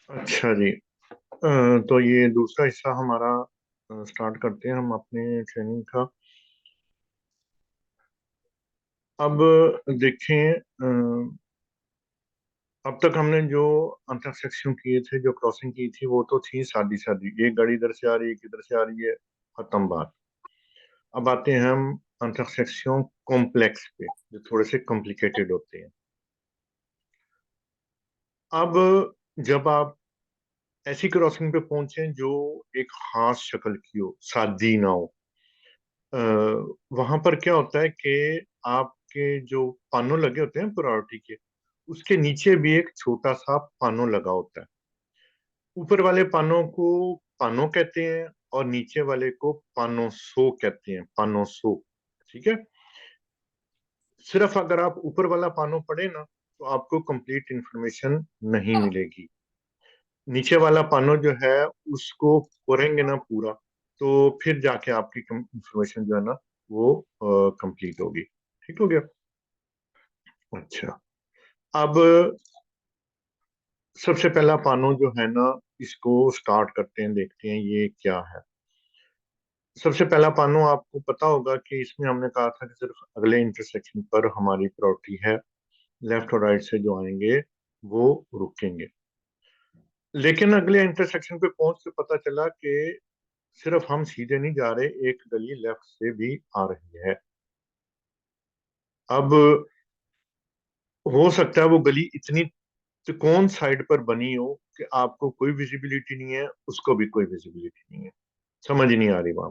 अच्छा जी। तो ये दूसरा हिस्सा हमारा स्टार्ट करते हैं हम अपने ट्रेनिंग का। अब देखें, अब तक हमने जो इंटरसेक्शन किए थे, जो क्रॉसिंग की थी, वो तो थी सादी सादी, एक गाड़ी इधर से आ रही है, एक इधर से आ रही है, खत्म बात। अब आते हैं हम इंटरसेक्शन कॉम्प्लेक्स पे, जो थोड़े से कॉम्प्लिकेटेड होते हैं। अब जब आप ऐसी क्रॉसिंग पे पहुंचे जो एक खास शक्ल की हो, सादी ना हो, वहां पर क्या होता है कि आपके जो पानों लगे होते हैं प्रायोरिटी के, उसके नीचे भी एक छोटा सा पानों लगा होता है। ऊपर वाले पानों को पानों कहते हैं और नीचे वाले को पानोसो कहते हैं, पानोसो। ठीक है। सिर्फ अगर आप ऊपर वाला पानों पढ़े ना, तो आपको कंप्लीट इंफॉर्मेशन नहीं मिलेगी। नीचे वाला पानों जो है, उसको पढ़ेंगे ना पूरा, तो फिर जाके आपकी इंफॉर्मेशन जो है ना, वो कंप्लीट होगी। ठीक हो गया। अच्छा। अब सबसे पहला पानो जो है ना, इसको स्टार्ट करते हैं, देखते हैं ये क्या है। सबसे पहला पानो आपको पता होगा कि इसमें हमने कहा था कि सिर्फ अगले इंटरसेक्शन पर हमारी प्रायोरिटी है, लेफ्ट और राइट से जो आएंगे वो रुकेंगे। लेकिन अगले इंटरसेक्शन पे पहुंच के पता चला कि सिर्फ हम सीधे नहीं जा रहे, एक गली लेफ्ट से भी आ रही है। अब हो सकता है वो गली इतनी त्रिकोण साइड पर बनी हो कि आपको कोई विजिबिलिटी नहीं है, उसको भी कोई विजिबिलिटी नहीं है, समझ नहीं आ रही वहां।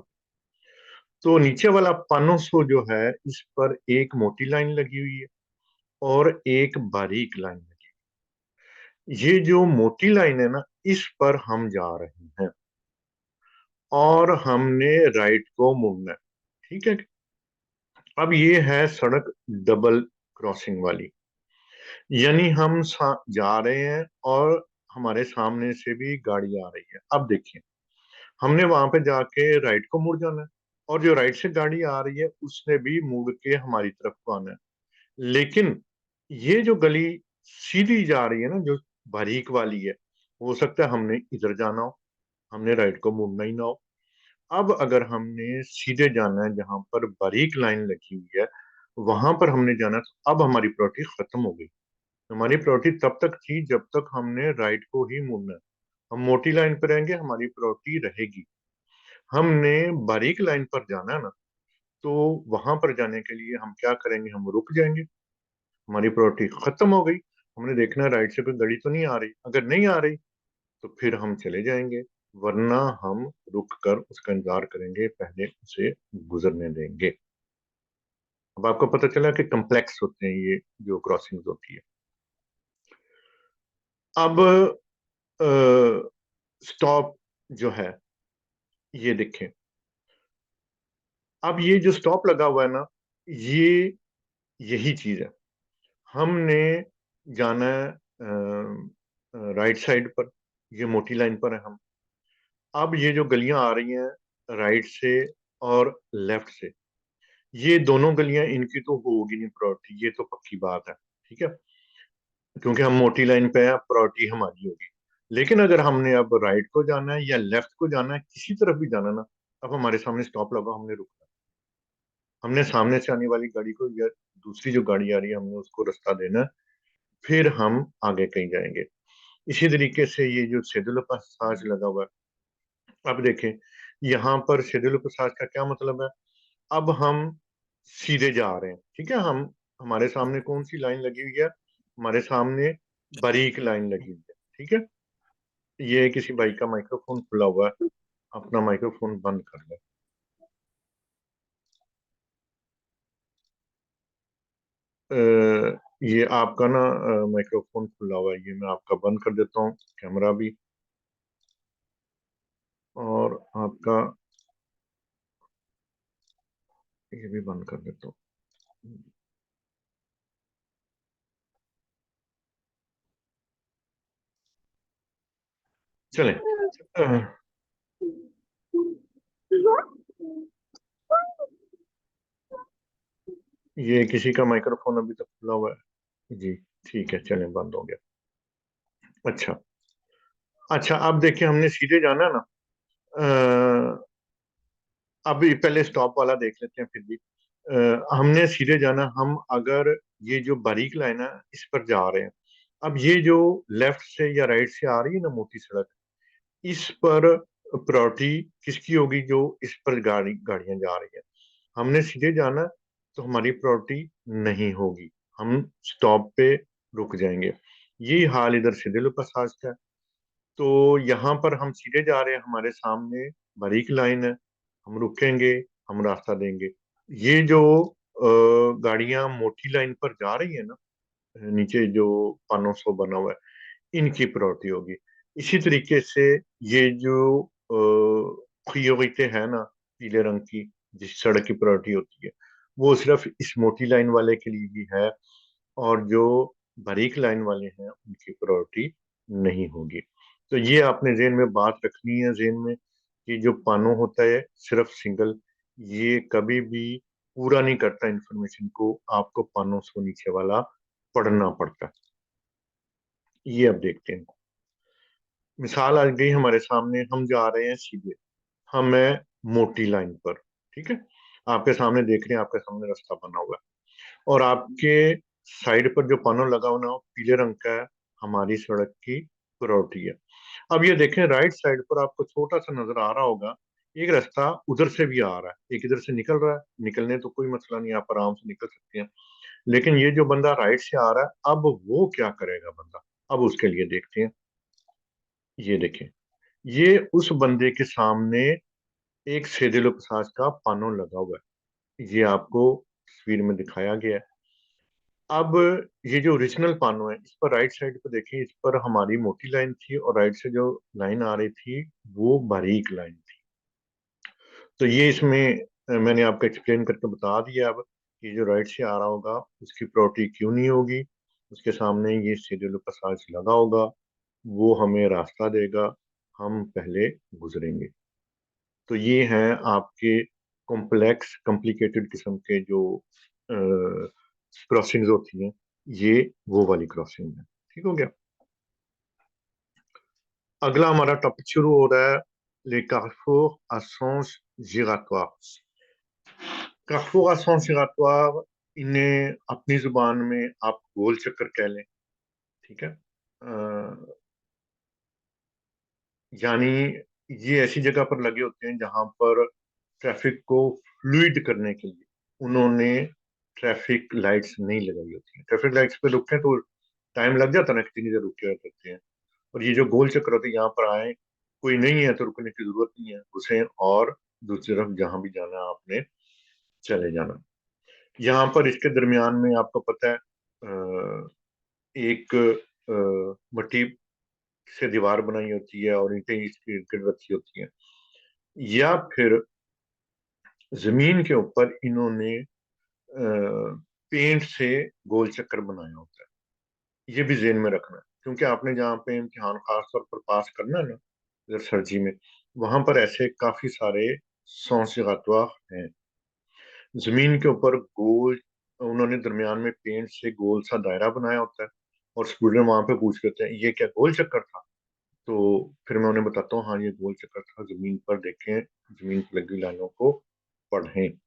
तो नीचे वाला 500 जो है, इस पर एक मोटी लाइन लगी हुई है और एक बारीक लाइन लगी। ये जो मोटी लाइन है ना, इस पर हम जा रहे हैं और हमने राइट को मुड़ना है। ठीक है। अब ये है सड़क डबल क्रॉसिंग वाली, यानी हम जा रहे हैं और हमारे सामने से भी गाड़ी आ रही है। अब देखिए, हमने वहां पे जाके राइट को मुड़ जाना है, और जो राइट से गाड़ी आ रही है उसने भी मुड़ के हमारी तरफ को आना है। लेकिन ये जो गली सीधी जा रही है ना, जो बारीक वाली है, हो सकता है हमने इधर जाना हो, हमने राइट को मुड़ना ही ना हो। अब अगर हमने सीधे जाना है, जहां पर बारीक लाइन लगी हुई है, वहां पर हमने जाना है, तो अब हमारी प्रायोरिटी खत्म हो गई। हमारी प्रायोरिटी तब तक थी जब तक हमने राइट को ही मुड़ना है। हम मोटी लाइन पर रहेंगे, हमारी प्रायोरिटी रहेगी। हमने बारीक लाइन पर जाना है ना, तो वहां पर जाने के लिए हम क्या करेंगे, हम रुक जाएंगे। हमारी प्रायोरिटी खत्म हो गई। हमने देखना है राइट से कोई गाड़ी तो नहीं आ रही, अगर नहीं आ रही तो फिर हम चले जाएंगे, वरना हम रुक कर उसका इंतजार करेंगे, पहले उसे गुजरने देंगे। अब आपको पता चला कि कम्प्लेक्स होते हैं ये जो क्रॉसिंग होती है। अब स्टॉप जो है, ये देखें। अब ये जो स्टॉप लगा हुआ है ना, ये यही चीज है। हमने जाना है राइट साइड पर, ये मोटी लाइन पर है हम। अब ये जो गलियां आ रही हैं राइट से और लेफ्ट से, ये दोनों गलियां, इनकी तो होगी नहीं प्रायोरिटी, ये तो पक्की बात है। ठीक है। क्योंकि हम मोटी लाइन पे हैं, प्रायोरिटी हमारी होगी। लेकिन अगर हमने अब राइट को जाना है या लेफ्ट को जाना है, किसी तरफ भी जाना ना, अब हमारे सामने स्टॉप लगा, हमने रुकना है। हमने सामने से आने वाली गाड़ी को या दूसरी जो गाड़ी आ रही है, हमने उसको रास्ता देना है, फिर हम आगे कहीं जाएंगे। इसी तरीके से ये जो शेड्यूल पैसेज लगा हुआ है, अब देखें, यहाँ पर शेड्यूल पैसेज का क्या मतलब है। अब हम सीधे जा रहे हैं, ठीक है। हम, हमारे सामने कौन सी लाइन लगी हुई है, हमारे सामने बारीक लाइन लगी हुई है। ठीक है। ये किसी भाई का माइक्रोफोन खुला हुआ है, अपना माइक्रोफोन बंद कर ले। ये आपका ना माइक्रोफोन खुला हुआ है, ये मैं आपका बंद कर देता हूँ, कैमरा भी, और आपका ये भी बंद कर देता हूँ। चले। ये किसी का माइक्रोफोन अभी तक खुला हुआ है जी। ठीक है, चलें, बंद हो गया। अच्छा। अच्छा, अब देखिए, हमने सीधे जाना ना। अ, अभी पहले स्टॉप वाला देख लेते हैं फिर भी। हमने सीधे जाना, हम अगर ये जो बारीक लाइन है इस पर जा रहे हैं। अब ये जो लेफ्ट से या राइट से आ रही है ना मोटी सड़क, इस पर प्रायोरिटी किसकी होगी? जो इस पर गाड़ियां जा रही है। हमने सीधे जाना, तो हमारी प्रायोरिटी नहीं होगी, हम स्टॉप पे रुक जाएंगे। यही हाल इधर सिद्धे पास का है। तो यहाँ पर हम सीधे जा रहे हैं, हमारे सामने बारीक लाइन है, हम रुकेंगे, हम रास्ता देंगे। ये जो गाड़ियां मोटी लाइन पर जा रही है ना, नीचे जो पानों सौ बना हुआ है, इनकी प्रायोरिटी होगी। इसी तरीके से ये जो खियोगिते है ना, पीले रंग की, जिस सड़क की प्रायोरिटी होती है, वो सिर्फ इस मोटी लाइन वाले के लिए ही है, और जो बारीक लाइन वाले हैं उनकी प्रायोरिटी नहीं होगी। तो ये आपने जेन में बात रखनी है, जेन में, कि जो पानो होता है सिर्फ सिंगल, ये कभी भी पूरा नहीं करता इंफॉर्मेशन को, आपको पानों से नीचे वाला पढ़ना पड़ता है। ये अब देखते हैं। मिसाल आ गई हमारे सामने, हम जा रहे हैं सीधे, हम है मोटी लाइन पर। ठीक है, आपके सामने देख रहे हैं, आपके सामने रास्ता बना हुआ है, और आपके साइड पर जो पानो लगा हुआ ना, वो पीले रंग का है, हमारी सड़क की प्रायोरिटी है। अब ये देखें, राइट साइड पर आपको छोटा सा नजर आ रहा होगा, एक रास्ता उधर से भी आ रहा है, एक इधर से निकल रहा है। निकलने तो कोई मसला नहीं, आप आराम से निकल सकते हैं। लेकिन ये जो बंदा राइट से आ रहा है, अब वो क्या करेगा बंदा? अब उसके लिए देखते हैं। ये देखें, ये उस बंदे के सामने एक सेदिलोपसाज का पानो लगा हुआ है, ये आपको तस्वीर में दिखाया गया है। अब ये जो ओरिजिनल पानो है, इस पर राइट साइड पर देखिए, इस पर हमारी मोटी लाइन थी, और राइट से जो लाइन आ रही थी वो बारीक लाइन थी। तो ये इसमें मैंने आपको एक्सप्लेन करके बता दिया। अब कि जो राइट से आ रहा होगा उसकी प्रायोरिटी क्यों नहीं होगी, उसके सामने ये सेदिलोपसाज लगा होगा, वो हमें रास्ता देगा, हम पहले गुजरेंगे। तो ये हैं आपके कॉम्प्लेक्स कॉम्प्लिकेटेड किस्म के जो क्रॉसिंग्स होती हैं, ये वो वाली क्रॉसिंग है। ठीक हो गया। अगला हमारा टॉपिक शुरू हो रहा है, ले कार्refours à sens giratoire। कार्refour à sens giratoire, इन्हें अपनी जुबान में आप गोल चक्कर कह लें। ठीक है। यानी ये ऐसी जगह पर लगे होते हैं जहां पर ट्रैफिक को फ्लूइड करने के लिए उन्होंने ट्रैफिक लाइट्स नहीं लगाई होती हैं। ट्रैफिक लाइट्स पे रुकते हैं तो टाइम लग जाता है ना, कितनी देर रुके हुए करते हैं। और ये जो गोल चक्कर होते हैं, यहाँ पर आए, कोई नहीं है तो रुकने की जरूरत नहीं है, घुसे और दूसरी तरफ जहां भी जाना है आपने चले जाना। यहाँ पर इसके दरमियान में आपको पता है एक मट्टी से दीवार बनाई होती है, और ईंटें इसकी गिर रखी होती हैं, या फिर जमीन के ऊपर इन्होंने पेंट से गोल चक्कर बनाया होता है। ये भी जेन में रखना है, क्योंकि आपने जहाँ पे इम्तिहान खास तौर पर पास करना है ना, इधर सरजी में, वहां पर ऐसे काफी सारे सौंसिगातवा हैं। जमीन के ऊपर गोल, उन्होंने दरमियान में पेंट से गोल सा दायरा बनाया होता है, और स्टूडेंट वहां पे पूछ लेते हैं ये क्या गोल चक्कर था? तो फिर मैं उन्हें बताता हूँ, हाँ ये गोल चक्कर था, जमीन पर देखें, जमीन पर लगी लाइनों को पढ़ें।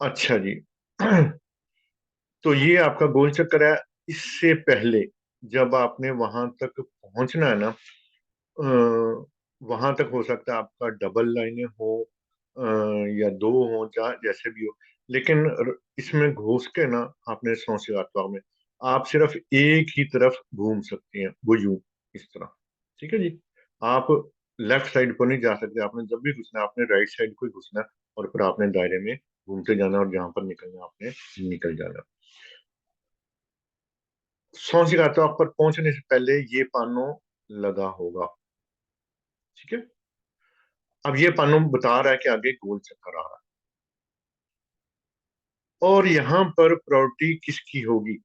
अच्छा जी। तो ये आपका गोल चक्कर है। इससे पहले जब आपने वहां तक पहुंचना है ना, वहां तक हो सकता है आपका डबल लाइनें हो, या दो हो, जैसे भी हो। लेकिन इसमें घुस के ना, आपने सौंसियातवा में आप सिर्फ एक ही तरफ घूम सकते हैं, वो यूं, इस तरह। ठीक है जी। आप लेफ्ट साइड पर नहीं जा सकते, आपने जब भी घुसना है आपने राइट साइड को ही घुसना है, और फिर आपने दायरे में घूमते जाना, और जहां पर निकलना आपने निकल जाना। सौंसियातवा पर पहुंचने से पहले ये पानो लगा होगा। ठीक है। अब ये पानो बता रहा है कि आगे गोल चक्कर आ रहा है, और यहाँ पर प्रायोरिटी किसकी होगी?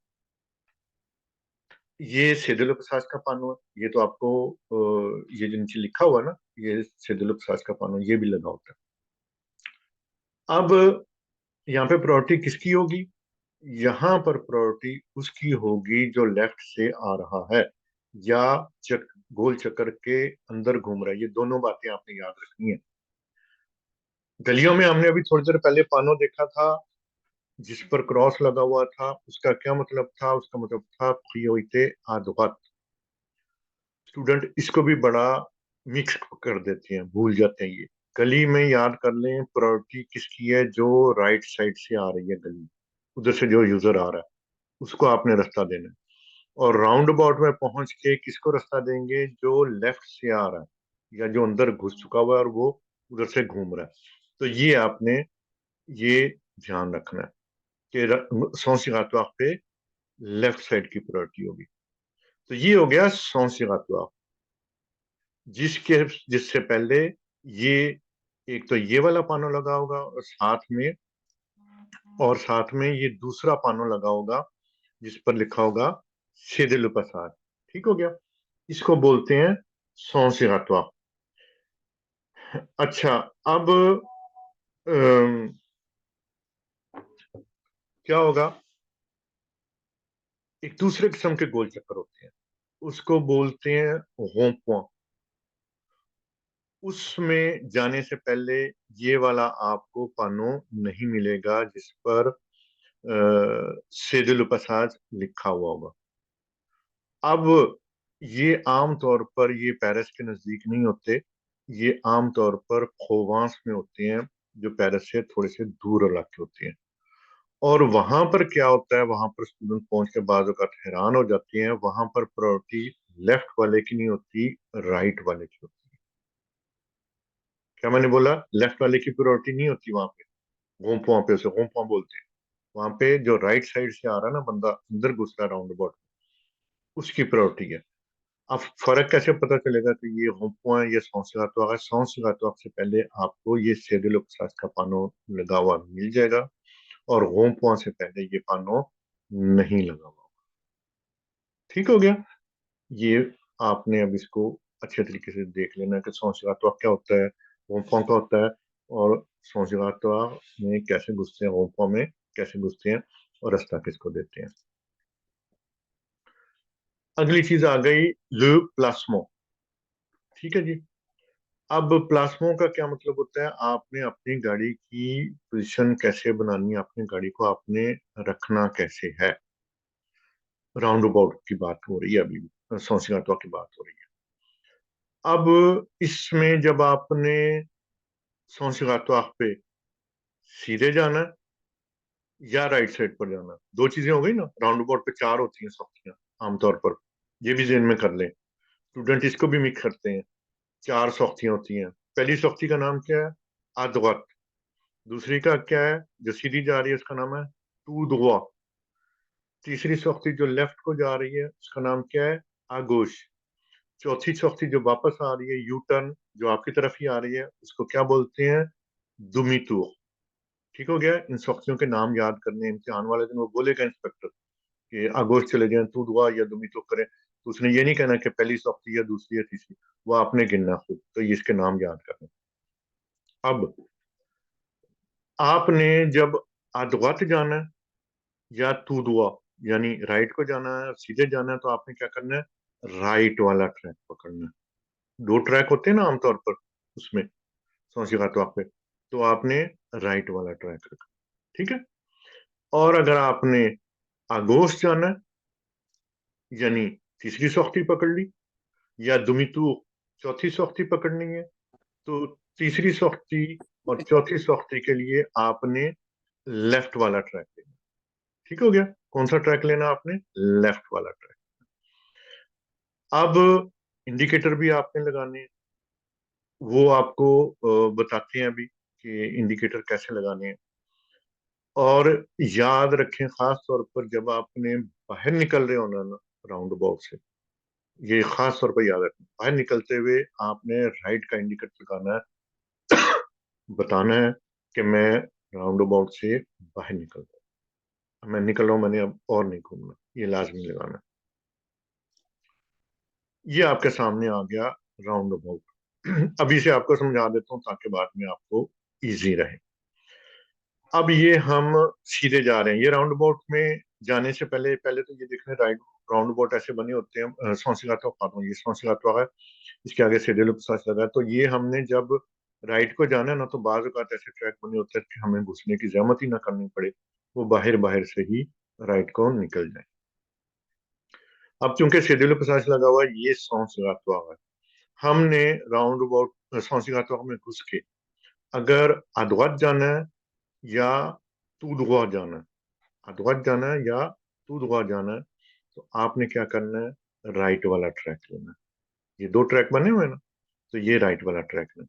ये सेदुल प्रसाद का पानो है, ये तो आपको ये जो नीचे लिखा हुआ है ना, ये सेदुल प्रसाद का पानो, ये भी लगा होता है। अब यहाँ पे प्रायोरिटी किसकी होगी? यहाँ पर प्रायोरिटी उसकी होगी जो लेफ्ट से आ रहा है। या गोल चक्कर के अंदर घूम रहा है, ये दोनों बातें आपने याद रखनी है। गलियों में हमने अभी थोड़ी देर पहले पानो देखा था जिस पर क्रॉस लगा हुआ था, उसका क्या मतलब था? उसका मतलब था प्रियोरिते आदवत। स्टूडेंट इसको भी बड़ा मिक्स कर देते हैं, भूल जाते हैं। ये गली में याद कर लें, प्रायोरिटी किसकी है? जो राइट साइड से आ रही है गली, उधर से जो यूजर आ रहा है उसको आपने रास्ता देना है। और राउंड अबाउट में पहुंच के किसको रास्ता देंगे? जो लेफ्ट से आ रहा है या जो अंदर घुस चुका हुआ है और वो उधर से घूम रहा है। तो ये आपने ये ध्यान रखना है कि सौंसिगातवा पे लेफ्ट साइड की प्रायोरिटी होगी। तो ये हो गया सौंसिगातवा, जिससे पहले ये एक तो ये वाला पानो लगा होगा और साथ में ये दूसरा पानो लगा होगा जिस पर लिखा होगा सेदिल पसार। ठीक हो गया? इसको बोलते हैं सौंसिगातवा। अच्छा, अब अम, क्या होगा? एक दूसरे किस्म के गोल चक्कर होते हैं, उसको बोलते हैं रों-पॉइंट। उसमें जाने से पहले ये वाला आपको पानो नहीं मिलेगा जिस पर सेदिल पसाज लिखा हुआ होगा। अब ये आम तौर पर ये पेरिस के नजदीक नहीं होते, ये आम तौर पर प्रोवांस में होते हैं, जो पेरिस से थोड़े से दूर इलाके होते हैं। और वहां पर क्या होता है, वहां पर स्टूडेंट पहुंच के बाद औक़ात हैरान हो जाते हैं, वहां पर प्रायोरिटी लेफ्ट वाले की नहीं होती, राइट वाले की होती है। क्या मैंने बोला? लेफ्ट वाले की प्रायोरिटी नहीं होती वहां पे। गोंपों पे, उसे गोंपों बोलते हैं। वहां पे जो राइट साइड से आ रहा है ना बंदा, अंदर घुस रहा है राउंड अबाउट, उसकी प्रायोरिटी है। अब फर्क कैसे पता चलेगा कि ये गोंपों है, ये सौंसिगातवा है? सौंसिगातवा से पहले आपको ये सेदिलोपसास का पानो लगा हुआ मिल जाएगा, और गोंपों से पहले ये पानो नहीं लगा हुआ। ठीक हो गया? ये आपने अब इसको अच्छे तरीके से देख लेना कि सौंसिगातवा क्या होता है, गोंपों क्या होता है, और सौंसिगातवा में कैसे घुसते हैं, गोंपों में कैसे घुसते हैं, और रास्ता किसको देते हैं। अगली चीज आ गई ले प्लास्मो। ठीक है जी। अब प्लास्मो का क्या मतलब होता है? आपने अपनी गाड़ी की पोजीशन कैसे बनानी है, अपनी गाड़ी को आपने रखना कैसे है। राउंड अबाउट की बात हो रही है अभी भी, सौंसिगातवा की बात हो रही है। अब इसमें जब आपने सौंसिगातवा पे सीधे जाना है या राइट साइड पर जाना है, दो चीजें हो गई ना। राउंड अबाउट पे चार होती हैं सख्तियां आमतौर पर, ये भी जेन में कर लें। स्टूडेंट इसको भी मिक्स करते हैं, चार सख्तियां होती हैं। पहली सख्ती का नाम क्या है? अदगत। दूसरी का क्या है जो सीधी जा रही है, उसका नाम है टू दुआ। तीसरी सख्ती जो लेफ्ट को जा रही है उसका नाम क्या है? आगोश। चौथी सख्ती जो वापस आ रही है, यू टर्न, जो आपकी तरफ ही आ रही है, उसको क्या बोलते हैं? दुमितु। ठीक हो गया? इन सख्तियों के नाम याद करने, इम्तिहान वाले दिन वो बोलेगा इंस्पेक्टर कि आगोश चले जाए, टू दुआ या दुमितु करें, तो उसने ये नहीं कहना कि पहली सख्ती या दूसरी या तीसरी, वो आपने गिनना खुद। तो ये इसके नाम याद करने। अब आपने जब अदगत जाना है या तू दुआ, यानी राइट को जाना है, सीधे जाना है, तो आपने क्या करना है? राइट वाला ट्रैक पकड़ना है। दो ट्रैक होते हैं ना आमतौर पर उसमें, सौंसिगातवा पे, तो आपने राइट वाला ट्रैक रखा। ठीक है? और अगर आपने आगोश जाना है, यानी तीसरी सख्ती पकड़ ली, या दुमितु चौथी सख्ती पकड़नी है, तो तीसरी सख्ती और चौथी सख्ती के लिए आपने लेफ्ट वाला ट्रैक लेना। ठीक हो गया? कौन सा ट्रैक लेना आपने? लेफ्ट वाला ट्रैक। अब इंडिकेटर भी आपने लगाने हैं, वो आपको बताते हैं अभी कि इंडिकेटर कैसे लगाने हैं। और याद रखें, खास तौर पर जब आपने बाहर निकल रहे हो ना राउंड अबाउट से, ये खास तौर पर याद रखें, बाहर निकलते हुए आपने राइट का इंडिकेटर लगाना है, बताना है कि मैं राउंड अबाउट से बाहर निकल रहा हूँ, मैं निकल रहा हूँ, मैंने अब और नहीं घूमना, ये लाजमी लगाना है। ये आपके सामने आ गया राउंड अबाउट। अभी से आपको समझा देता हूँ ताकि बाद में आपको इजी रहे। अब ये हम सीधे जा रहे हैं, ये राउंड अबाउट में जाने से पहले पहले तो ये देखना, राइट राउंड अबाउट ऐसे बने होते हैं। सौंसिगातो पाता ये सौंसिगातो है, इसके आगे सीढ़ी पास लगा है। तो ये हमने जब राइट को जाना है ना, तो बाज औकात ऐसे ट्रैक बने होते हैं कि हमें घुसने की जहमत ही ना करनी पड़े, वो बाहर बाहर से ही राइट को निकल जाए। अब चूंकि सीढ़ी पास लगा हुआ है, ये सौंसिगातो है, हमने राउंड अबाउट सौंसिगातो में घुस के अगर अदवात जाना है या तूदवा जाना है, अदवात जाना है या तूदवा जाना है, तो आपने क्या करना है, राइट वाला ट्रैक लेना है। ये दो ट्रैक बने हुए हैं ना, तो ये राइट वाला ट्रैक लेना,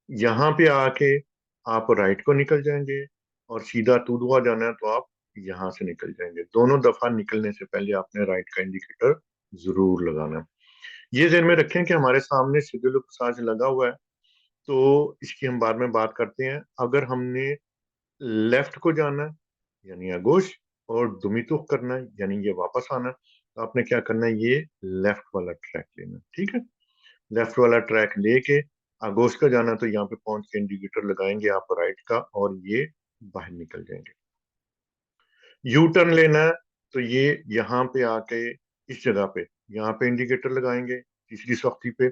यहाँ पे आके आप राइट को निकल जाएंगे, और सीधा तूदवा जाना है तो आप यहाँ से निकल जाएंगे। दोनों दफा निकलने से पहले आपने राइट का इंडिकेटर जरूर लगाना है। ये ध्यान में रखें कि हमारे सामने शेड्यूल साज लगा हुआ है, तो इसकी हम बाद में बात करते हैं। अगर हमने लेफ्ट को जाना है यानी आगोश, और दुमितुख करना है यानी ये वापस आना है, तो आपने क्या करना है, ये लेफ्ट वाला ट्रैक लेना है। ठीक है, लेफ्ट वाला ट्रैक लेके आगोश का जाना है, तो यहाँ पे पहुंच के इंडिकेटर लगाएंगे आप राइट का, और ये बाहर निकल जाएंगे। यू टर्न लेना है, तो ये यहाँ पे आके इस जगह पे यहाँ पे इंडिकेटर लगाएंगे, तीसरी सख्ती पे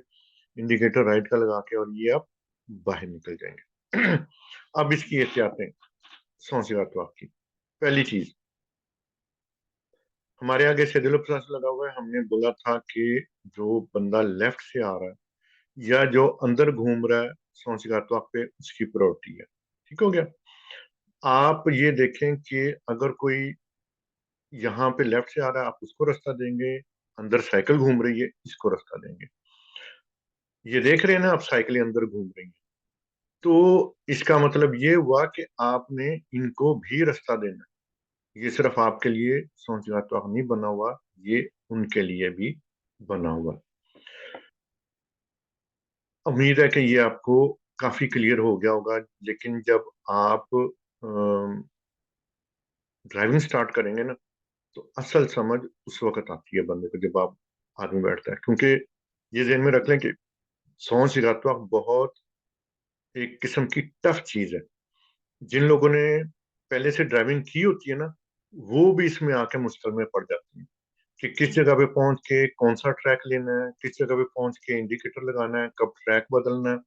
इंडिकेटर राइट का लगा के, और ये आप बाहर निकल जाएंगे। अब इसकी एहतियातें सौंसियात की। पहली चीज, हमारे आगे शेड्यूल प्लस लगा हुआ है, हमने बोला था कि जो बंदा लेफ्ट से आ रहा है या जो अंदर घूम रहा है सौंसियात पे, उसकी प्रायोरिटी है। ठीक हो गया। आप ये देखें कि अगर कोई यहाँ पे लेफ्ट से आ रहा है, आप उसको रास्ता देंगे, अंदर साइकिल घूम रही है, इसको रास्ता देंगे। ये देख रहे हैं ना, आप साइकिलें अंदर घूम रही हैं, तो इसका मतलब ये हुआ कि आपने इनको भी रास्ता देना है। ये सिर्फ आपके लिए सोच नहीं बना हुआ, ये उनके लिए भी बना हुआ। उम्मीद है कि ये आपको काफी क्लियर हो गया होगा। लेकिन जब आप ड्राइविंग स्टार्ट करेंगे ना, तो असल समझ उस वक्त आती है बंदे को, जब आप आदमी बैठता है। क्योंकि ये ध्यान में रख लें कि सौं सिगातवा बहुत एक किस्म की टफ चीज है। जिन लोगों ने पहले से ड्राइविंग की होती है ना, वो भी इसमें आके मुश्किल में पड़ जाती है कि किस जगह पे पहुंच के कौन सा ट्रैक लेना है, किस जगह पे पहुंच के इंडिकेटर लगाना है, कब ट्रैक बदलना है,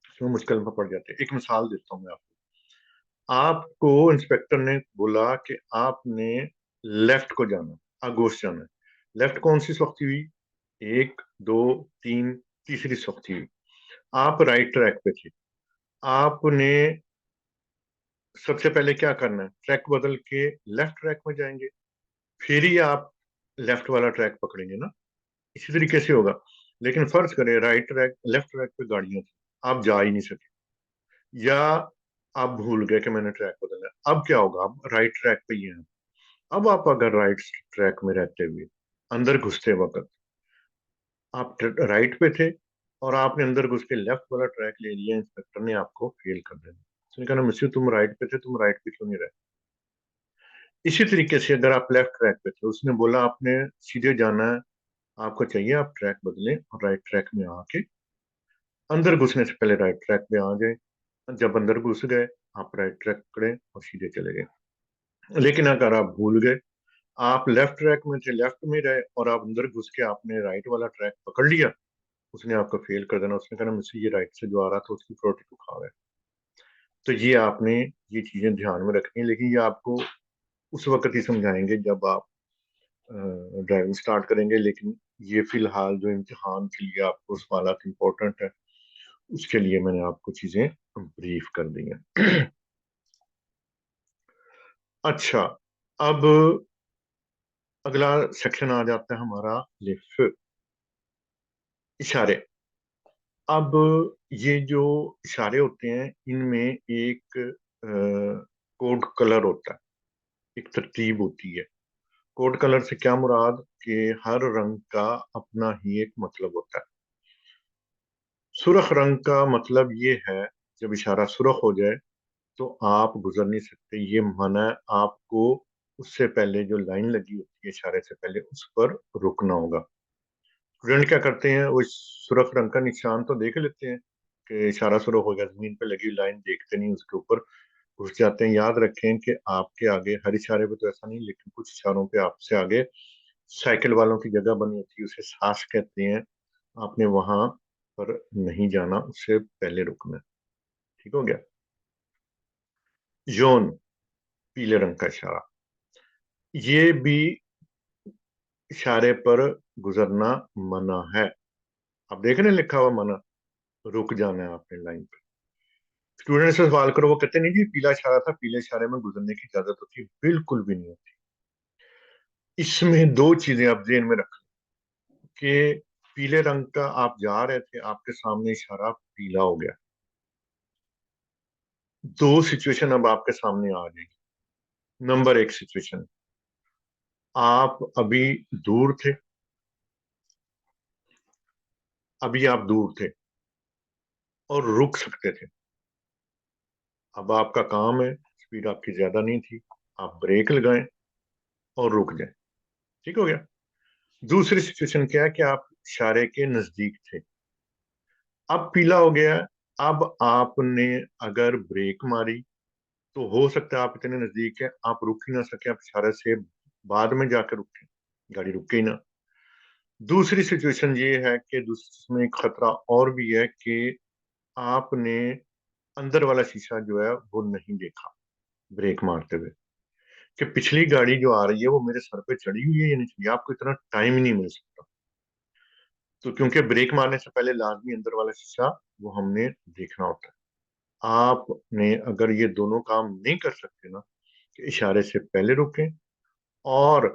इसमें मुश्किल में पड़ जाते हैं। एक मिसाल देता हूँ मैं आपको। आपको इंस्पेक्टर ने बोला कि आपने लेफ्ट को जाना, आगोश जाना है। लेफ्ट कौन सी सख्ती हुई, एक, दो, तीन, तीसरी सख्ती हुई। आप राइट ट्रैक पे थे। आपने सबसे पहले क्या करना है, ट्रैक बदल के लेफ्ट ट्रैक में जाएंगे, फिर ही आप लेफ्ट वाला ट्रैक पकड़ेंगे ना। इसी तरीके से होगा। लेकिन फर्ज करें राइट ट्रैक लेफ्ट ट्रैक पे गाड़ियां थी, आप जा ही नहीं सके, या आप भूल गए कि मैंने ट्रैक बदलना है। अब क्या होगा, आप राइट ट्रैक पे ही हैं। अब आप अगर राइट ट्रैक में रहते हुए अंदर घुसते वक्त आप राइट पे थे, और आपने अंदर घुस के लेफ्ट वाला ट्रैक ले लिया, इंस्पेक्टर ने आपको फेल कर देना। उसने कहा मिस्टर तुम राइट पे थे, तुम राइट पे क्यों नहीं रहे। इसी तरीके से अगर आप लेफ्ट ट्रैक पे थे, उसने बोला आपने सीधे जाना है, आपको चाहिए आप ट्रैक बदलें और राइट ट्रैक में आके अंदर घुसने से पहले राइट ट्रैक पे आ गए। जब अंदर घुस गए, आप राइट ट्रैक पकड़े और सीधे चले गए। लेकिन अगर आप भूल गए, आप लेफ्ट ट्रैक में थे, लेफ्ट में रहे, और आप अंदर घुस के आपने राइट वाला ट्रैक पकड़ लिया, उसने आपको फेल कर देना। उसने कहना मुझसे ये राइट से जो आ रहा था उसकी प्रायोरिटी को खा गया। तो ये आपने ये चीजें ध्यान में रखनी है। लेकिन ये आपको उस वक्त ही समझाएंगे जब आप ड्राइविंग स्टार्ट करेंगे। लेकिन ये फिलहाल जो इम्तिहान के लिए आपको सवाल इम्पोर्टेंट है, उसके लिए मैंने आपको चीजें ब्रीफ कर दी हैं। अच्छा, अब अगला सेक्शन आ जाता है हमारा लिफ्ट, इशारे। अब ये जो इशारे होते हैं, इनमें एक कोड कलर होता है, एक तरतीब होती है। कोड कलर से क्या मुराद कि हर रंग का अपना ही एक मतलब होता है। सुर्ख रंग का मतलब ये है, जब इशारा सुर्ख हो जाए तो आप गुजर नहीं सकते। ये माना है आपको उससे पहले जो लाइन लगी होती है इशारे से पहले, उस पर रुकना होगा। स्टूडेंट क्या करते हैं, वो सुर्ख रंग का निशान तो देख लेते हैं कि इशारा शुरू हो गया, जमीन पे लगी लाइन देखते नहीं उसके ऊपर, घुस जाते हैं। याद रखें कि आपके आगे हर इशारे पे तो ऐसा नहीं, लेकिन कुछ इशारों पे आपसे आगे साइकिल वालों की जगह बनी होती है, उसे सास कहते हैं। आपने वहां पर नहीं जाना, उससे पहले रुकना है। ठीक हो गया। जोन, पीले रंग का इशारा, ये भी इशारे पर गुजरना मना है। आप देख रहे हैं लिखा हुआ मना, रुक जाना है आपने लाइन पे। स्टूडेंट से सवाल करो, वो कहते नहीं जी पीला इशारा था, पीले इशारे में गुजरने की इजाजत होती है, बिल्कुल भी नहीं होती। इसमें दो चीजें आप ध्यान में रखें कि पीले रंग का आप जा रहे थे, आपके सामने इशारा पीला हो गया। दो सिचुएशन अब आपके सामने आ जाएगी। नंबर एक सिचुएशन, आप अभी दूर थे, अभी आप दूर थे और रुक सकते थे। अब आपका काम है, स्पीड आपकी ज्यादा नहीं थी, आप ब्रेक लगाएं और रुक जाएं। ठीक हो गया। दूसरी सिचुएशन क्या है कि आप इशारे के नजदीक थे, अब पीला हो गया है। अब आपने अगर ब्रेक मारी तो हो सकता है आप इतने नजदीक है आप रुक ही ना सके, आप इशारे से बाद में जाकर रुके, गाड़ी रुके ही ना। दूसरी सिचुएशन ये है कि दूसरी में एक खतरा और भी है कि आपने अंदर वाला शीशा जो है वो नहीं देखा ब्रेक मारते हुए, कि पिछली गाड़ी जो आ रही है वो मेरे सर पे चढ़ी हुई है या नहीं चढ़ी। आपको इतना टाइम ही नहीं मिल सकता। तो क्योंकि ब्रेक मारने से पहले लाजमी अंदर वाला शीशा वो हमने देखना होता है। आपने अगर ये दोनों काम नहीं कर सकते ना, कि इशारे से पहले रुकें और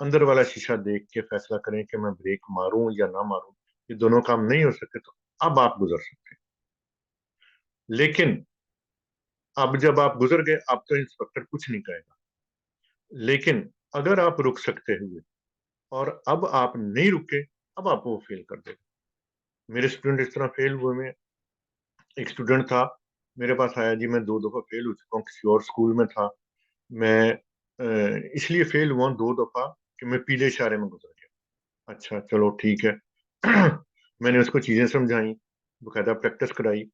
अंदर वाला शीशा देख के फैसला करें कि मैं ब्रेक मारूं या ना मारूं, ये दोनों काम नहीं हो सकते, तो अब आप गुजर सकते हैं। लेकिन अब जब आप गुजर गए, अब तो इंस्पेक्टर कुछ नहीं कहेगा। लेकिन अगर आप रुक सकते हुए और अब आप नहीं रुके, अब आप वो फेल कर देगा। मेरे स्टूडेंट इस तरह फेल हुए में, एक स्टूडेंट था मेरे पास आया, जी मैं दो दफा फेल हो चुका हूँ, किसी और स्कूल में था। मैं इसलिए फेल हुआ दो दफा कि मैं पीले इशारे में गुजर गया। अच्छा चलो ठीक है। मैंने उसको चीजें समझाई, बकायदा प्रैक्टिस कराई।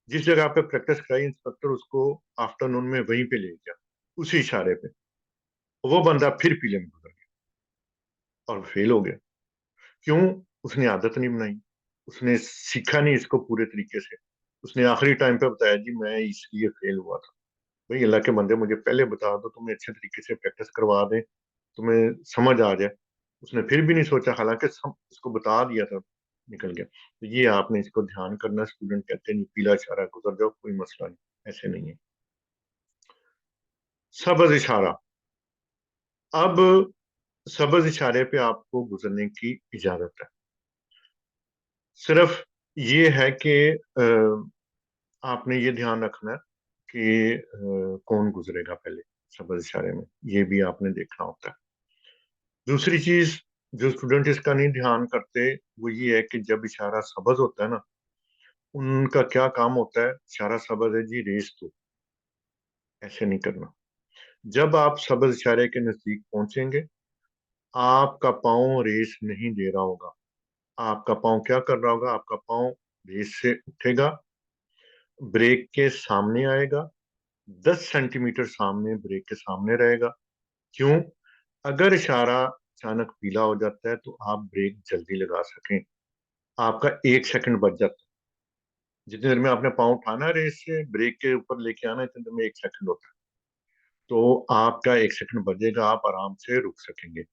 जिस जगह पे प्रैक्टिस कराई, इंस्पेक्टर उसको आफ्टरनून में वहीं पे ले गया, उसी इशारे पे। वो बंदा फिर पीले में गुजर गया और फेल हो गया। क्यों? उसने आदत नहीं बनाई, उसने सीखा नहीं इसको पूरे तरीके से। उसने आखिरी टाइम पे बताया जी मैं इसलिए फेल हुआ था। भाई अल्लाह के बंदे, मुझे पहले बता दो, तुम्हें अच्छे तरीके से प्रैक्टिस करवा दें, तुम्हें समझ आ जाए। उसने फिर भी नहीं सोचा, हालांकि सब उसको बता दिया था, निकल गया। तो ये आपने इसको ध्यान करना। स्टूडेंट कहते हैं नहीं पीला इशारा गुजर जाओ, कोई मसला नहीं, ऐसे नहीं है। सबज इशारा, अब सबज इशारे पे आपको गुजरने की इजाजत है। सिर्फ ये है कि आपने ये ध्यान रखना है कि कौन गुजरेगा पहले सबज इशारे में, ये भी आपने देखना होता है। दूसरी चीज जो स्टूडेंट इसका नहीं ध्यान करते, वो ये है कि जब इशारा सबज होता है ना, उनका क्या काम होता है, इशारा सबज है जी रेस दो, ऐसे नहीं करना। जब आप सबज इशारे के नजदीक पहुंचेंगे, आपका पाँव रेस नहीं दे रहा होगा। आपका पाँव क्या कर रहा होगा, आपका पाँव रेस से उठेगा, ब्रेक के सामने आएगा, 10 सेंटीमीटर सामने ब्रेक के सामने रहेगा। क्यों? अगर इशारा अचानक पीला हो जाता है तो आप ब्रेक जल्दी लगा सकें, आपका 1 सेकंड बच जाता है। जितनी देर में आपने पाँव उठाना है रेस से ब्रेक के ऊपर लेके आना है, इतनी देर में 1 सेकंड होता है। तो आपका 1 सेकंड बचेगा, आप आराम से रुक सकेंगे।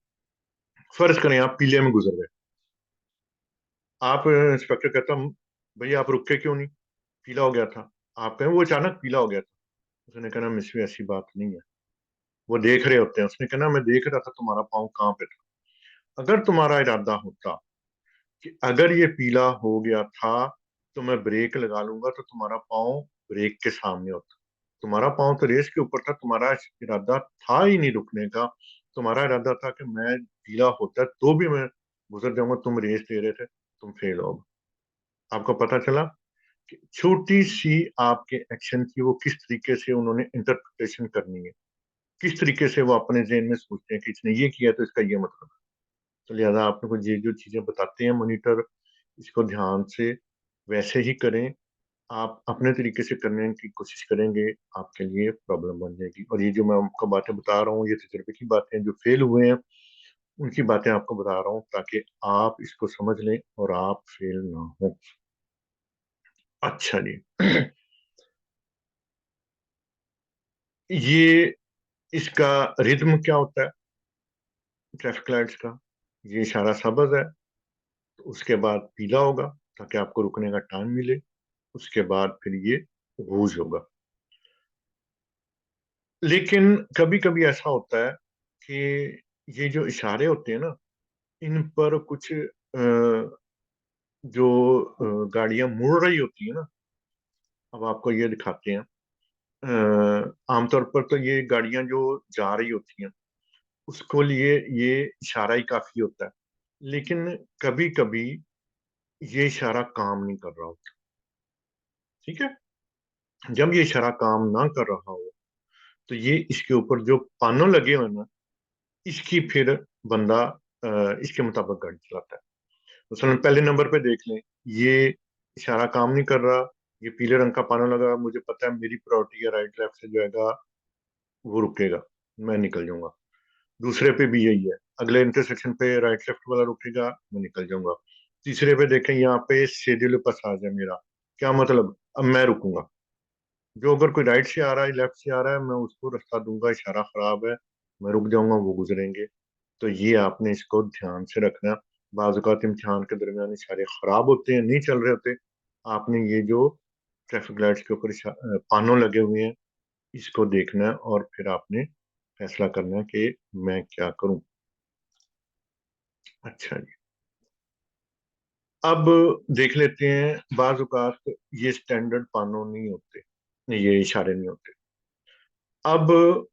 फर्ज करें आप पीले में गुजर गए, आप इंस्पेक्टर कहता भैया आप रुके क्यों नहीं, पीला हो गया था। आप कहें वो अचानक पीला हो गया था। उसने कहना मिस ऐसी बात नहीं है, वो देख रहे होते हैं। उसने कहना मैं देख रहा था तुम्हारा पाँव कहाँ पे था। अगर तुम्हारा इरादा होता कि अगर ये पीला हो गया था तो मैं ब्रेक लगा लूंगा, तो तुम्हारा पाँव ब्रेक के सामने होता। तुम्हारा पाँव तो रेस के ऊपर था, तुम्हारा इरादा था ही नहीं रुकने का। तुम्हारा इरादा था कि मैं पीला होता तो भी मैं गुजर जाऊंगा, तुम रेस दे रहे थे, तुम फेल हो गए। आपको पता चला कि छोटी सी आपके एक्शन की वो किस तरीके से उन्होंने इंटरप्रिटेशन करनी है, किस तरीके से वो अपने जहन में सोचते हैं कि इसने ये किया तो इसका ये मतलब है। तो लिहाजा आपने को ये जो चीजें बताते हैं मॉनिटर, इसको ध्यान से वैसे ही करें। आप अपने तरीके से करने की कोशिश करेंगे, आपके लिए प्रॉब्लम बन जाएगी। और ये जो मैं आपको बातें बता रहा हूँ, ये तजुर्बे की बातें हैं, जो फेल हुए हैं उनकी बातें आपको बता रहा हूँ, ताकि आप इसको समझ लें और आप फेल ना हो। अच्छा जी। ये इसका रिद्म क्या होता है ट्रैफिक लाइट्स का? ये इशारा सब्ज है, तो उसके बाद पीला होगा ताकि आपको रुकने का टाइम मिले। उसके बाद फिर ये रूज होगा। लेकिन कभी कभी ऐसा होता है कि ये जो इशारे होते हैं ना, इन पर कुछ जो गाड़ियां मुड़ रही होती है ना, अब आपको ये दिखाते हैं। आमतौर पर तो ये गाड़ियां जो जा रही होती हैं उसको लिए ये इशारा ही काफी होता है। लेकिन कभी कभी ये इशारा काम नहीं कर रहा होता। ठीक है। जब ये इशारा काम ना कर रहा हो, तो ये इसके ऊपर जो पानों लगे हुए हैं ना, इसकी फिर बंदा इसके मुताबिक गाड़ी चलाता है। तो पहले नंबर पे देख लें, ये इशारा काम नहीं कर रहा, ये पीले रंग का पाना लगा, मुझे पता है मेरी प्रायोरिटी है, राइट लेफ्ट से जो है वो रुकेगा, मैं निकल जाऊंगा। दूसरे पे भी यही है, अगले इंटरसेक्शन पे राइट लेफ्ट वाला रुकेगा, मैं निकल जाऊंगा। तीसरे पे देखें, यहाँ पे शेड्यूल पास आ जाए मेरा, क्या मतलब, अब मैं रुकूंगा। जो अगर कोई राइट से आ रहा है लेफ्ट से आ रहा है, मैं उसको रास्ता दूंगा, इशारा खराब है, मैं रुक जाऊंगा, वो गुजरेंगे। तो ये आपने इसको ध्यान से रखना। बाज़ औक़ात इम्तिहान के दरमियान इशारे खराब होते हैं, नहीं चल रहे होते। आपने ये जो ट्रैफिक लाइट्स के ऊपर पानों लगे हुए हैं, इसको देखना है और फिर आपने फैसला करना है कि मैं क्या करूं। अच्छा जी। अब देख लेते हैं, बाज़ औक़ात ये स्टैंडर्ड पानों नहीं होते, ये इशारे नहीं होते। अब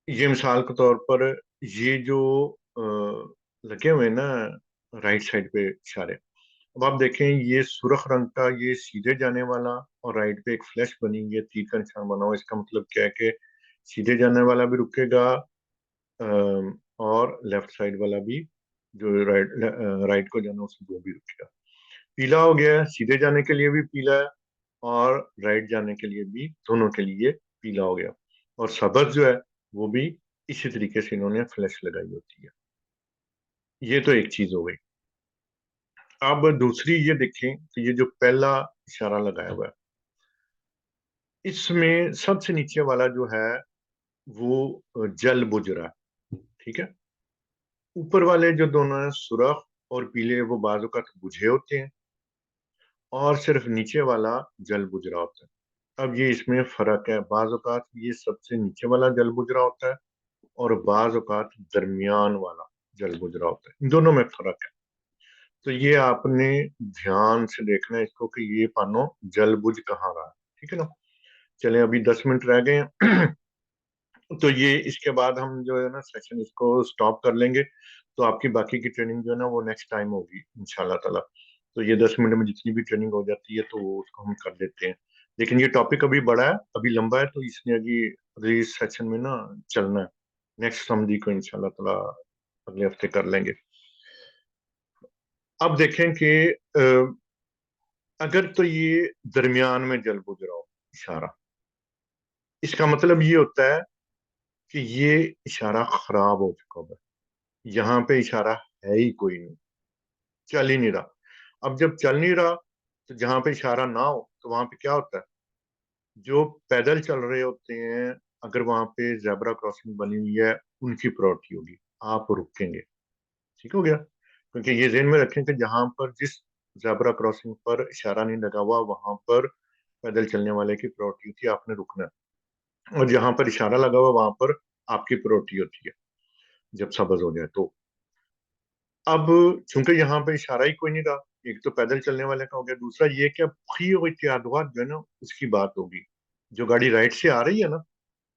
ये मिसाल के तौर पर, ये जो लगे हुए हैं ना राइट साइड पे इशारे, अब आप देखें, ये सुर्ख रंग का ये सीधे जाने वाला, और राइट पे एक फ्लैश बनी हुई है, तीर का निशान बना हुआ है। इसका मतलब क्या है कि सीधे जाने वाला भी रुकेगा, और लेफ्ट साइड वाला भी, जो राइट को जाना उसको, वो भी रुकेगा। पीला हो गया है, सीधे जाने के लिए भी पीला है, और राइट जाने के लिए भी, दोनों के लिए पीला हो गया। और सब्ज जो है वो भी इसी तरीके से इन्होंने फ्लैश लगाई होती है। ये तो एक चीज हो गई। अब दूसरी ये देखें, तो ये जो पहला इशारा लगाया हुआ है, इसमें सबसे नीचे वाला जो है वो जल बुझ रहा है। ठीक है। ऊपर वाले जो दोनों हैं, सुर्ख और पीले, वो बाजू का बुझे होते हैं, और सिर्फ नीचे वाला जल बुझ रहा होता है। अब ये इसमें फर्क है, बाज औकात ये सबसे नीचे वाला जल बुझ रहा होता है, और बाज औकात दरमियान वाला जल बुझ रहा होता है। इन दोनों में फर्क है। तो ये आपने ध्यान से देखना है इसको, कि ये पानो जल बुझ कहाँ रहा है। ठीक है ना। चलें, अभी 10 मिनट रह गए हैं। तो ये इसके बाद हम जो है ना सेशन इसको स्टॉप कर लेंगे। तो आपकी बाकी की ट्रेनिंग जो है ना वो नेक्स्ट टाइम होगी इंशाल्लाह ताला। तो ये 10 मिनट में जितनी भी ट्रेनिंग हो जाती है तो वो उसको हम कर देते हैं। लेकिन ये टॉपिक अभी बड़ा है, अभी लंबा है, तो इसने अभी अगले सेशन में ना चलना है। नेक्स्ट समझी को इंशाल्लाह ताला अगले हफ्ते कर लेंगे। अब देखें कि अगर तो ये दरमियान में जल बुझ रहा हो इशारा, इसका मतलब ये होता है कि ये इशारा खराब हो चुका है। यहाँ पे इशारा है ही कोई नहीं, चल ही नहीं रहा। अब जब चल नहीं रहा, तो जहां पे इशारा ना हो तो वहां पे क्या होता है, जो पैदल चल रहे होते हैं, अगर वहां पे जेब्रा क्रॉसिंग बनी हुई है, उनकी प्रायोरिटी होगी, आप रुकेंगे। ठीक हो गया। क्योंकि ये ध्यान में रखें कि जहां पर जिस जेब्रा क्रॉसिंग पर इशारा नहीं लगा हुआ, वहां पर पैदल चलने वाले की प्रायोरिटी होती है, आपने रुकना है। और जहां पर इशारा लगा हुआ वहां पर आपकी प्रायोरिटी होती है, जब सब्ज हो जाए तो। अब चूंकि यहाँ पे इशारा ही कोई नहीं रहा, एक तो पैदल चलने वाले का हो गया, दूसरा ये कि अब खी हुई इत्यादवाद जो है ना उसकी बात होगी। जो गाड़ी राइट से आ रही है ना,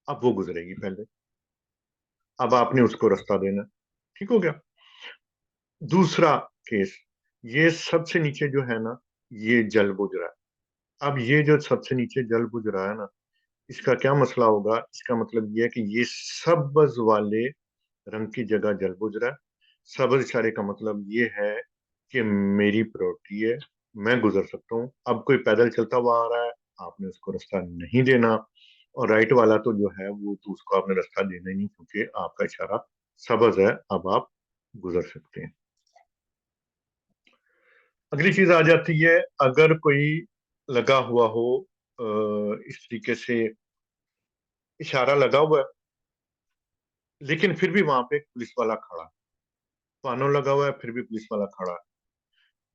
अब वो गुजरेगी पहले, अब आपने उसको रास्ता देना। ठीक हो गया। दूसरा केस, ये सबसे नीचे जो है ना, ये जल बुझ रहा है। अब ये जो सबसे नीचे जल बुझ रहा है ना, इसका क्या मसला होगा, इसका मतलब ये है कि ये सब्ज वाले रंग की जगह जल बुझ रहा है। सब्ज इशारे का मतलब ये है कि मेरी प्रायोरिटी है, मैं गुजर सकता हूँ। अब कोई पैदल चलता हुआ आ रहा है, आपने उसको रास्ता नहीं देना, और राइट वाला तो जो है वो तो उसको आपने रास्ता देना ही नहीं, क्योंकि आपका इशारा सब्ज है, अब आप गुजर सकते हैं। अगली चीज आ जाती है, अगर कोई लगा हुआ हो, इस तरीके से इशारा लगा हुआ है, लेकिन फिर भी वहां पे एक पुलिस वाला खड़ा है, पानो लगा हुआ है फिर भी पुलिस वाला खड़ा है।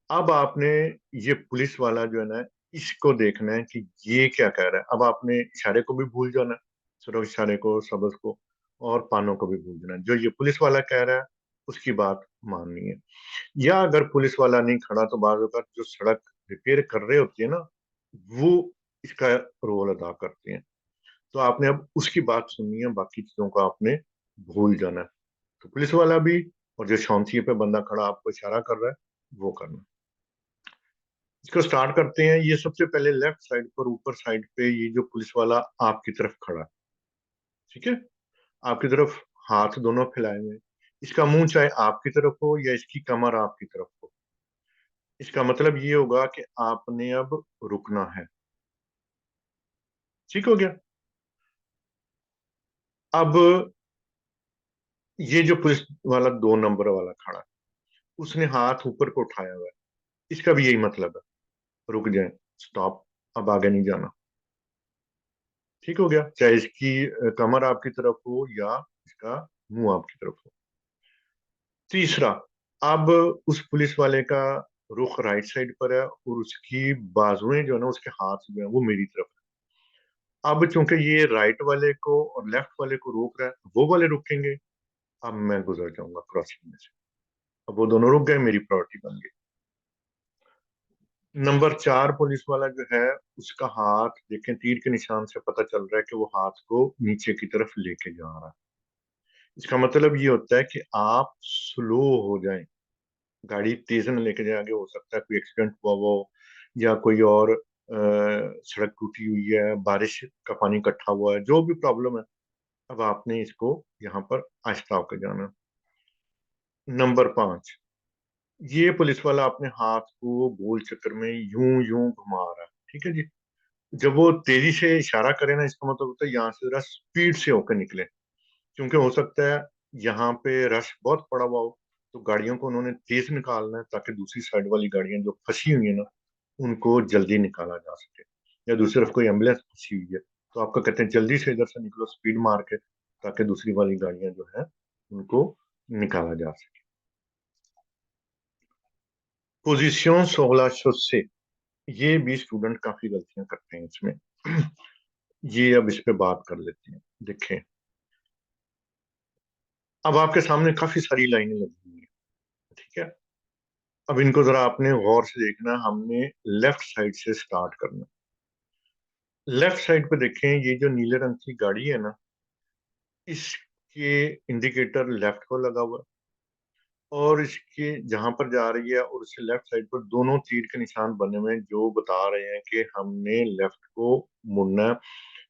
अब आपने ये पुलिस वाला जो है ना, इसको देखना है कि ये क्या कह रहा है। अब आपने इशारे को भी भूल जाना है, सिर्फ इशारे को, सबक को, और पानों को भी भूल जाना है। जो ये पुलिस वाला कह रहा है उसकी बात माननी है। या अगर पुलिस वाला नहीं खड़ा तो बाज़ औक़ात जो सड़क रिपेयर कर रहे होते हैं ना, वो इसका रोल अदा करते हैं। तो आपने अब उसकी बात सुननी है, बाकी चीजों को आपने भूल जाना है। तो पुलिस वाला भी, और जो शांति पे बंदा खड़ा आपको इशारा कर रहा है, वो करना। इसको स्टार्ट करते हैं। ये सबसे पहले लेफ्ट साइड पर ऊपर साइड पे ये जो पुलिस वाला आपकी तरफ खड़ा है, ठीक है, आपकी तरफ हाथ दोनों फैलाए हुए हैं। इसका मुंह चाहे आपकी तरफ हो या इसकी कमर आपकी तरफ हो, इसका मतलब ये होगा कि आपने अब रुकना है। ठीक हो गया। अब ये जो पुलिस वाला 2 नंबर वाला खड़ा है, उसने हाथ ऊपर को उठाया हुआ है, इसका भी यही मतलब है, रुक जाए, स्टॉप, अब आगे नहीं जाना। ठीक हो गया, चाहे इसकी कमर आपकी तरफ हो या इसका मुंह आपकी तरफ हो। तीसरा, अब उस पुलिस वाले का रुख राइट साइड पर है और उसकी बाजुएं जो है ना, उसके हाथ जो है वो मेरी तरफ है। अब चूंकि ये राइट वाले को और लेफ्ट वाले को रोक रहा है, वो वाले रुकेंगे, अब मैं गुजर जाऊंगा क्रॉसिंग में से। अब वो दोनों रुक गए, मेरी प्रायोरिटी बन गई। नंबर 4 पुलिस वाला जो है, उसका हाथ देखें, तीर के निशान से पता चल रहा है कि वो हाथ को नीचे की तरफ लेके जा रहा है। इसका मतलब ये होता है कि आप स्लो हो जाएं, गाड़ी तेज न लेके जाए। आगे हो सकता है कोई एक्सीडेंट हुआ हो, या कोई और सड़क टूटी हुई है, बारिश का पानी इकट्ठा हुआ है, जो भी प्रॉब्लम है, अब आपने इसको यहाँ पर आहिस्ता होकर जाना। नंबर 5, ये पुलिस वाला अपने हाथ को गोल चक्कर में यूं यूं घुमा रहा है, ठीक है जी। जब वो तेजी से इशारा करे ना, इसका मतलब होता है यहाँ से जरा स्पीड से होकर निकले, क्योंकि हो सकता है यहाँ पे रश बहुत पड़ा हुआ हो, तो गाड़ियों को उन्होंने तेज निकालना है ताकि दूसरी साइड वाली गाड़ियां जो फंसी हुई है ना, उनको जल्दी निकाला जा सके। या दूसरी तरफ कोई एम्बुलेंस फंसी हुई है, तो आपको कहते हैं जल्दी से इधर से निकलो स्पीड मार के, ताकि दूसरी वाली गाड़ियां जो है उनको निकाला जा सके। पोजीशन 1600 से, ये भी स्टूडेंट काफी गलतियां करते हैं इसमें। ये अब इस पे बात कर लेते हैं। देखें, अब आपके सामने काफी सारी लाइनें लगी हुई हैं, ठीक है। अब इनको जरा आपने गौर से देखना। हमने लेफ्ट साइड से स्टार्ट करना। लेफ्ट साइड पे देखें, ये जो नीले रंग की गाड़ी है ना, इसके इंडिकेटर लेफ्ट को लगा हुआ है, और इसके जहां पर जा रही है और उसके लेफ्ट साइड पर दोनों तीर के निशान बने हुए हैं, जो बता रहे हैं कि हमने लेफ्ट को मुड़ना है।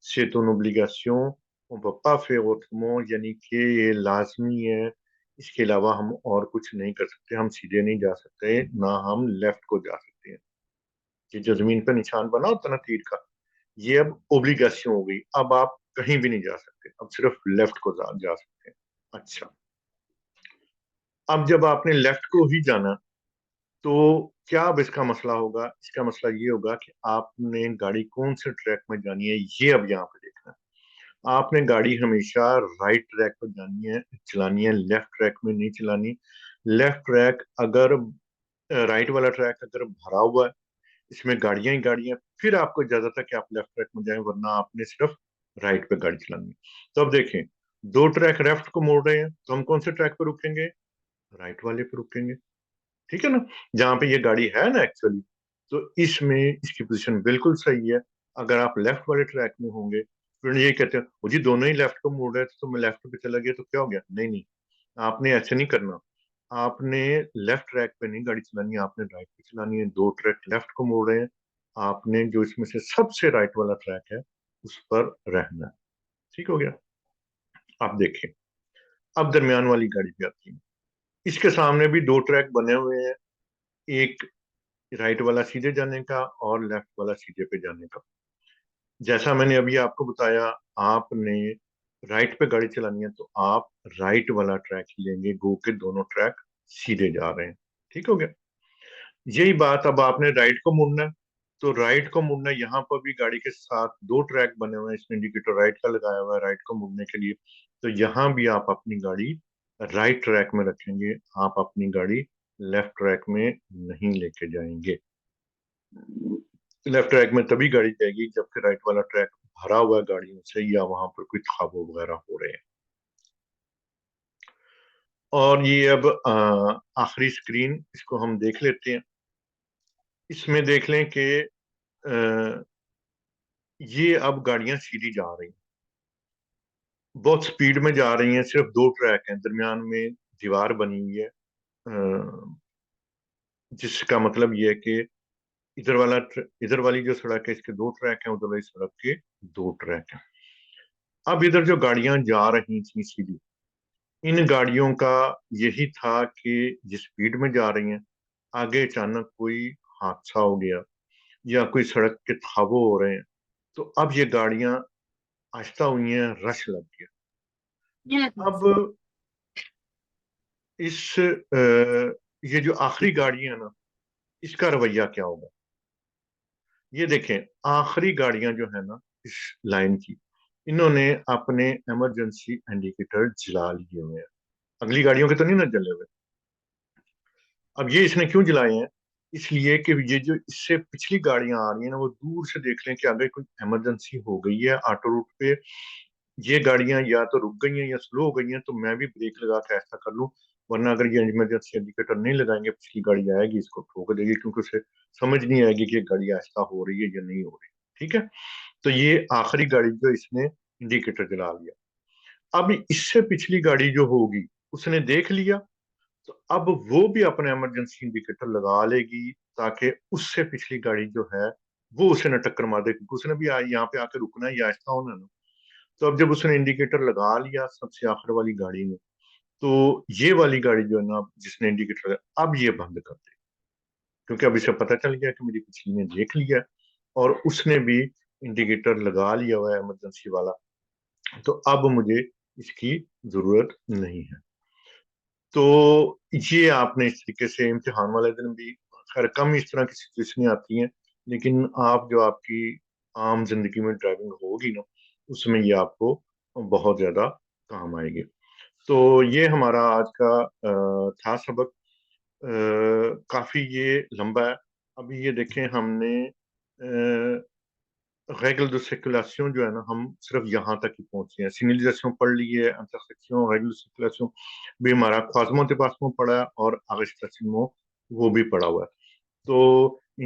C'est une obligation, on peut pas faire autrement, यानी कि ये लाजमी है। इसके अलावा हम और कुछ नहीं कर सकते, हम सीधे नहीं जा सकते, ना हम लेफ्ट को जा सकते हैं। ये जो जमीन पर निशान बना होता है ना तीर का, ये अब ओब्लिगेशन हो गई। अब आप कहीं भी नहीं जा सकते, अब सिर्फ लेफ्ट को जा सकते हैं। अच्छा, अब जब आपने लेफ्ट को ही जाना, तो क्या अब इसका मसला होगा? इसका मसला ये होगा कि आपने गाड़ी कौन से ट्रैक में जानी है, ये अब यहाँ पे देखना है। आपने गाड़ी हमेशा राइट ट्रैक पर जानी है, चलानी है, लेफ्ट ट्रैक में नहीं चलानी। लेफ्ट ट्रैक अगर, राइट वाला ट्रैक अगर भरा हुआ है, इसमें गाड़ियां ही गाड़ियां, फिर आपको इजाजत है कि आप लेफ्ट ट्रैक में जाएं, वरना आपने सिर्फ राइट पे गाड़ी चलानी है। तो अब देखें, 2 ट्रैक लेफ्ट को मोड़ रहे हैं, तो हम कौन से ट्रैक पर रुकेंगे? राइट वाले पे रुकेंगे, ठीक है ना, जहां पे ये गाड़ी है ना एक्चुअली। तो इसमें इसकी पोजीशन बिल्कुल सही है। अगर आप लेफ्ट वाले ट्रैक में होंगे, फिर ये कहते हैं वो जी दोनों ही लेफ्ट को मोड़ रहे थे तो मैं लेफ्ट पे चला गया तो क्या हो गया? नहीं नहीं, आपने ऐसे नहीं करना। आपने लेफ्ट ट्रैक पे नहीं गाड़ी चलानी है, आपने राइट पे चलानी है। 2 ट्रैक लेफ्ट को मोड़ रहे हैं, आपने जो इसमें से सबसे राइट वाला ट्रैक है उस पर रहना है। ठीक हो गया। आप देखें, अब दरमियान वाली गाड़ी भी आती है। इसके सामने भी 2 ट्रैक बने हुए हैं, एक राइट वाला सीधे जाने का और लेफ्ट वाला सीधे पे जाने का। जैसा मैंने अभी आपको बताया, आपने राइट पे गाड़ी चलानी है तो आप राइट वाला ट्रैक ही लेंगे, गो के दोनों ट्रैक सीधे जा रहे हैं। ठीक हो गया। यही बात, अब आपने राइट को मुड़ना है, तो राइट को मुड़ना है, यहाँ पर भी गाड़ी के साथ दो ट्रैक बने हुए हैं, इसमें इंडिकेटर राइट का लगाया हुआ है राइट को मुड़ने के लिए। तो यहाँ भी आप अपनी गाड़ी राइट ट्रैक में रखेंगे, आप अपनी गाड़ी लेफ्ट ट्रैक में नहीं लेके जाएंगे। लेफ्ट ट्रैक में तभी गाड़ी जाएगी जबकि राइट वाला ट्रैक भरा हुआ है गाड़ियों से, या वहां पर कोई खाबो वगैरह हो रहे हैं। और ये अब आखिरी स्क्रीन, इसको हम देख लेते हैं। इसमें देख लें कि अ, ये अब गाड़ियां सीधी जा रही हैं, बहुत स्पीड में जा रही हैं। सिर्फ दो ट्रैक हैं, दरमियान में दीवार बनी हुई है, जिसका मतलब ये है कि इधर वाली जो सड़क है इसके दो ट्रैक हैं, उधर वाली सड़क के दो ट्रैक हैं। अब इधर जो गाड़ियां जा रही थी सीधी, इन गाड़ियों का यही था कि जिस स्पीड में जा रही हैं, आगे अचानक कोई हादसा हो गया या कोई सड़क के थाबो हो रहे हैं, तो अब ये गाड़ियां आहिस्ता हुई हैं, रश लग गया। अब ये जो आखिरी गाड़ी है ना, इसका रवैया क्या होगा? ये देखें, आखिरी गाड़ियां जो है ना इस लाइन की, इन्होंने अपने इमरजेंसी इंडिकेटर जला लिए हुए हैं। अगली गाड़ियों के तो नहीं ना जले हुए। अब ये इसने क्यों जलाए हैं? इसलिए कि ये जो इससे पिछली गाड़ियां आ रही हैं ना, वो दूर से देख लें कि अगर कोई इमरजेंसी हो गई है ऑटो रूट पे, ये गाड़ियां या तो रुक गई हैं या स्लो हो गई हैं, तो मैं भी ब्रेक लगा के ऐसा कर लूं। वरना अगर ये इमरजेंसी इंडिकेटर नहीं लगाएंगे, पिछली गाड़ी आएगी इसको ठोक देगी, क्योंकि उसे समझ नहीं आएगी कि ये गाड़ी ऐसा हो रही है या नहीं हो रही। ठीक है। तो ये आखिरी गाड़ी जो इसने इंडिकेटर जला लिया। अब इससे पिछली गाड़ी जो होगी, उसने देख लिया, तो अब वो भी अपना इमरजेंसी इंडिकेटर लगा लेगी, ताकि उससे पिछली गाड़ी जो है वो उसे न टक्कर मार दे, क्योंकि उसने भी यहाँ पे आके रुकना है या ऐसा होना ना। तो अब जब उसने इंडिकेटर लगा लिया सबसे आखिर वाली गाड़ी ने, तो ये वाली गाड़ी जो है ना, जिसने इंडिकेटर लगा, अब ये बंद कर दे, क्योंकि अब इसे पता चल गया कि मेरी पिछली ने देख लिया है और उसने भी इंडिकेटर लगा लिया हुआ है इमरजेंसी वाला, तो अब मुझे इसकी जरूरत नहीं है। तो ये आपने इस तरीके से इम्तिहान वाले दिन भी, खैर कम इस तरह की सिचुएशन आती हैं, लेकिन आप जो आपकी आम जिंदगी में ड्राइविंग होगी ना, उसमें ये आपको बहुत ज्यादा काम आएगी। तो ये हमारा आज का था सबक। काफी ये लंबा है। अभी ये देखें, हमने रेगल दो सर्कुलेशन जो है ना, हम सिर्फ यहाँ तक ही पहुंचे हैं। सिग्नलिजेशन पढ़ ली है, इंटरसेक्शन, रेगल सर्कुलेशन भी हमारा ख्वाजमो के पास में पढ़ा है, और आगे वो भी पढ़ा हुआ है। तो